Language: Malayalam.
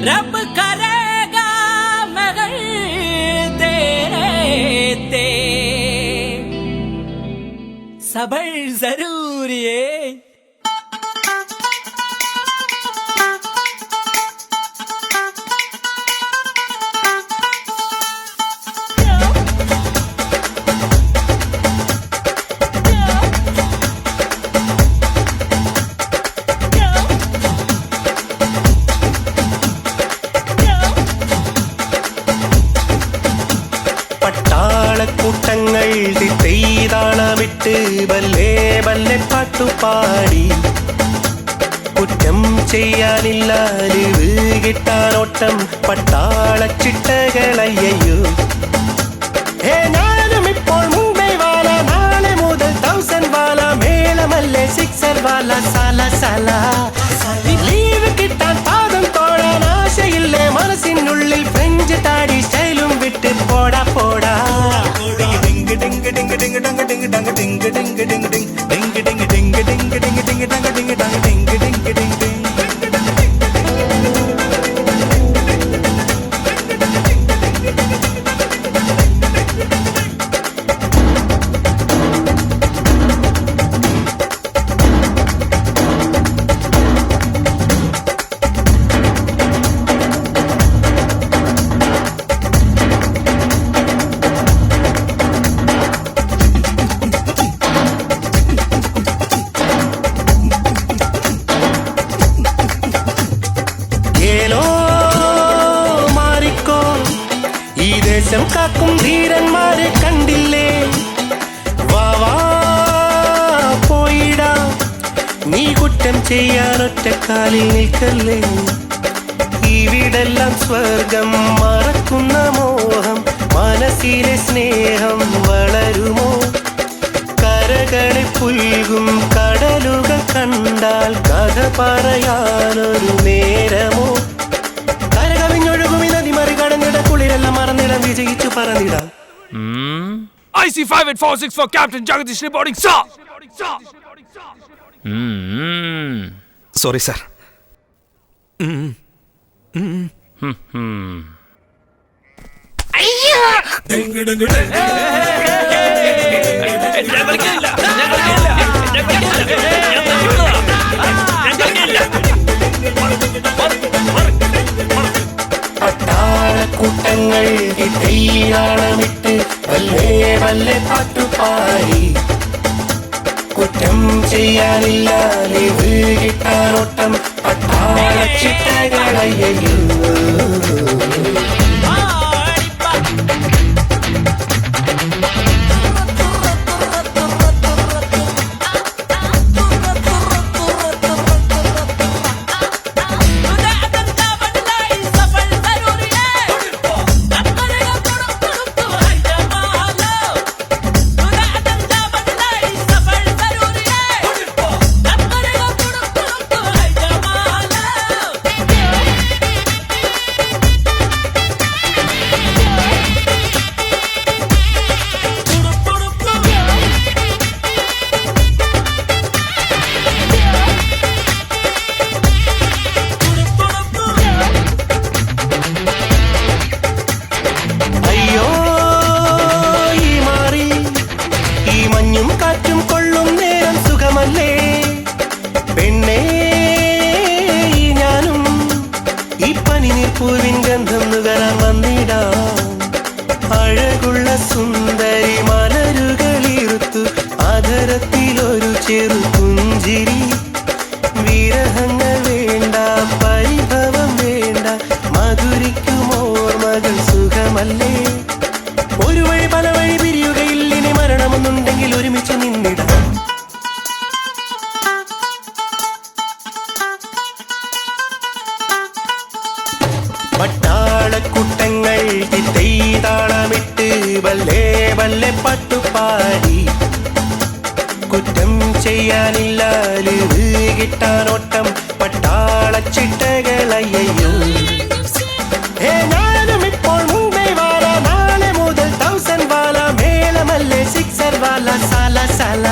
रब करेगा मगर तेरे सबर जरूरी है। കൂട്ടങ്ങൾ പെയ്താളമിട്ട് ബല്ലേ ബല്ലെ പാട്ടുപാടി കുറ്റം ചെയ്യാനില്ല കിട്ടാനോട്ടം പട്ടാള ചിട്ടകളയ്യോ. ഞാനും ഇപ്പോൾ മുംബൈ വാല, നാളെ മുതൽ 1000 വാല, മേളമല്ലേ സിക്സർ വാല, സാല സാല. ലീവ് കിട്ടാൻ പാദം തോഴാൻ ആശയില്ലേ മനസ്സിനുള്ളിൽ, ഫ്രഞ്ച് താടി സ്റ്റൈലും വിട്ട് പോടാ പോടാ. ദേശം കാക്കും ധീരന്മാരെ കണ്ടില്ലേ, വാവാ പോയിടാ, നീ കുറ്റം ചെയ്യാൻ ഒറ്റക്കാലിൽ നിൽക്കല്ലേ. ഇവിടെല്ലാം സ്വർഗം മറക്കുന്ന മോഹം, മനസ്സിലെ സ്നേഹം വളരുമോ, കരകളെ പുൽകും കടലുകൾ കണ്ടാൽ കഥ പറയാനൊരു നേരമോ, കരകവിഞ്ഞൊഴുകും നദി മറികടന്നിട കുളിരെല്ലാം മറന്നിടം വിജയിച്ചു പറന്നിടാം. IC5846 for Captain Jagadish reporting, sir. Sorry sir. പട്ടാളക്കൂട്ടങ്ങൾ തെയ്യാളമിട്ട് വല്ലേ വല്ലേ പാട്ടുപാടി കുറ്റം ചെയ്യാനില്ല ലീവ് കിട്ടാനോട്ടം പട്ടാള ചിട്ടകളയ്യോ. പൂവിൻ ഗന്ധം നുകരാൻ വന്നിടാം, അഴകുള്ള സുന്ദരി മലരുകളിറുത്തു ആദരത്തിലൊരു ചെറു പുഞ്ചിരി. വിരഹങ്ങൾ വേണ്ട, പരിഭവം വേണ്ട, മധുരിക്കുമോർമകൾ സുഖമല്ലേ. ഒരു വഴി പല വഴി പിരിയുകയിൽ, ഇനി മരണമെന്നുണ്ടെങ്കിൽ ഒരുമിച്ച് നിന്നിടാം. പട്ടാളക്കൂട്ടങ്ങൾ തെയ്താളമിട്ട് ബല്ലേ ബല്ലെ പാട്ടുപാടി കുറ്റം ചെയ്യാനില്ല ലീവ് കിട്ടാനോട്ടം പട്ടാള ചിട്ടകളയ്യോ. ഞാനും ഇപ്പോൾ മുംബൈ വാല, നാളെ മുതൽ 1000 വാല, മേളമല്ലേ സിക്സർ വാല, സാല സാല.